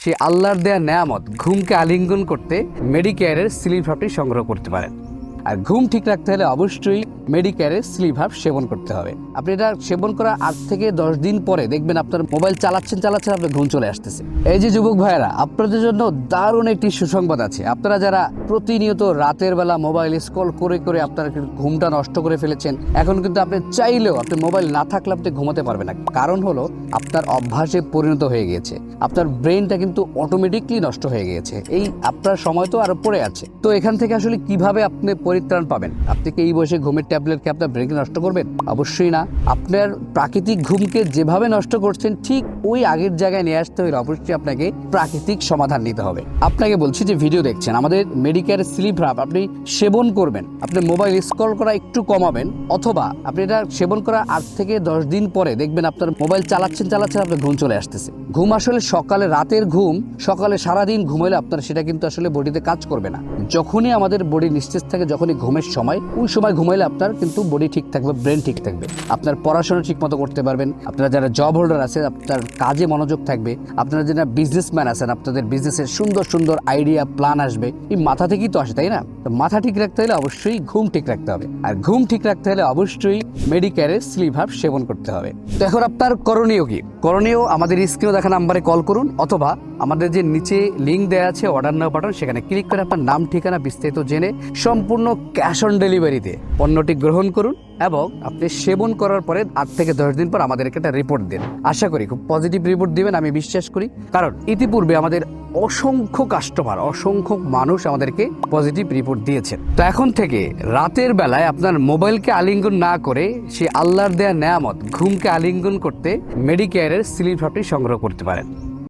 সেই আল্লাহর দেয়া নেয়ামত ঘুমকে আলিঙ্গন করতে মেডিকেয়ারের স্লিপ হাবটি সংগ্রহ করতে পারেন। আর ঘুম ঠিক রাখতে হলে অবশ্যই মেডিকেয়ারের স্লিপ হাব সেবন করতে হবে। আপনি এটা সেবন করার 8 থেকে 10 দিন পরে দেখবেন আপনার মোবাইল চালাচ্ছেন আপনার ঘুম চলে আসতেছে। এই যে যুবক ভাইয়েরা, আপনাদের জন্য দারুণ একটি সুসংবাদ আছে। আপনারা যারা প্রতিনিয়ত রাতের বেলা মোবাইল স্ক্রল করে করে আপনারা ঘুমটা নষ্ট করে ফেলেছেন, এখন কিন্তু আপনি চাইলেও আপনি মোবাইল না থাকলে আপনি ঘুমাতে পারবেন না। কারণ হলো আপনার অভ্যাসে পরিণত হয়ে গিয়েছে, আপনার ব্রেনটা কিন্তু অটোমেটিকলি নষ্ট হয়ে গিয়েছে। এই আপনার সময় তো আরো পড়ে আছে। তো এখান থেকে আসলে কিভাবে আপনি পরিত্রাণ পাবেন? আপনি কি এই বয়সে ঘুমের ট্যাবলেট কি আপনার ব্রেন নষ্ট করবেন? অবশ্যই না। আপনার প্রাকৃতিক ঘুমকে যেভাবে নষ্ট করছেন ঠিক ওই আগের জায়গায় নিয়ে আসতে হলে অবশ্যই আপনাকে প্রাকৃতিক সমাধান নিতে হবে। আপনাকে বলছি যে ভিডিও দেখছেন, আমাদের মেডিকেয়ার স্লিপ হাব আপনি সেবন করবেন। আপনি মোবাইল স্ক্রল করা একটু কমাবেন, অথবা আপনি এটা সেবন করা 8 থেকে 10 দিন পরে দেখবেন আপনার মোবাইল চালাচ্ছেন আপনার ঘুম চলে আসতেছে। ঘুম আসলে সকালে, রাতের ঘুম সকালে সারাদিন ঘুমাইলে আপনার সেটা কিন্তু আসলে বডিতে কাজ করবে না। যখনই আমাদের বডি নিস্তেজ থাকে, যখনই ঘুমের সময়, ওই সময় ঘুমাইলে আপনার কিন্তু বডি ঠিক থাকবে, ব্রেন ঠিক থাকবে, আপনার পড়াশোনা ঠিক মতো করতে পারবেন। আপনারা যারা জব হোল্ডার আছে আপনার কাজে মনোযোগ থাকবে। আপনারা যারা বিজনেসম্যান আছেন আপনাদের বিজনেসের সুন্দর সুন্দর আইডিয়া প্ল্যান আসবে। এই মাথা থেকেই তো আসে, তাই না? তো মাথা ঠিক রাখতে হলে অবশ্যই ঘুম ঠিক রাখতে হবে। আর ঘুম ঠিক রাখতে হলে অবশ্যই মেডিকেয়ারের স্লিপ হাব সেবন করতে হবে। তো এখন আপনার করণীয় কি? করণীয় আমাদের স্ক্রিনে দেখা নাম্বারে কল করুন, অথবা আমাদের যে নিচে লিঙ্ক দেওয়া আছে অর্ডার নাও বাটন, সেখানে ক্লিক করে আপনার নাম ঠিকানা বিস্তারিত জেনে সম্পূর্ণ ক্যাশ অন ডেলিভারিতে পণ্যটি গ্রহণ করুন, এবং আপনি সেবন করার পরে 8 থেকে 10 দিন পর আমাদেরকে একটা রিপোর্ট দিন। আশা করি খুব পজিটিভ রিপোর্ট দিবেন, আমি বিশ্বাস করি। কারণ ইতিপূর্বে আমাদের অসংখ্য কাস্টমার, অসংখ্য মানুষ আমাদেরকে পজিটিভ রিপোর্ট দিয়েছেন। তো এখন থেকে রাতের বেলায় আপনার মোবাইলকে আলিঙ্গন না করে সেই আল্লাহর দেয়া নেয়ামত ঘুমকে আলিঙ্গন করতে মেডিকেয়ারের স্লিপ হাবটি সংগ্রহ করতে পারেন।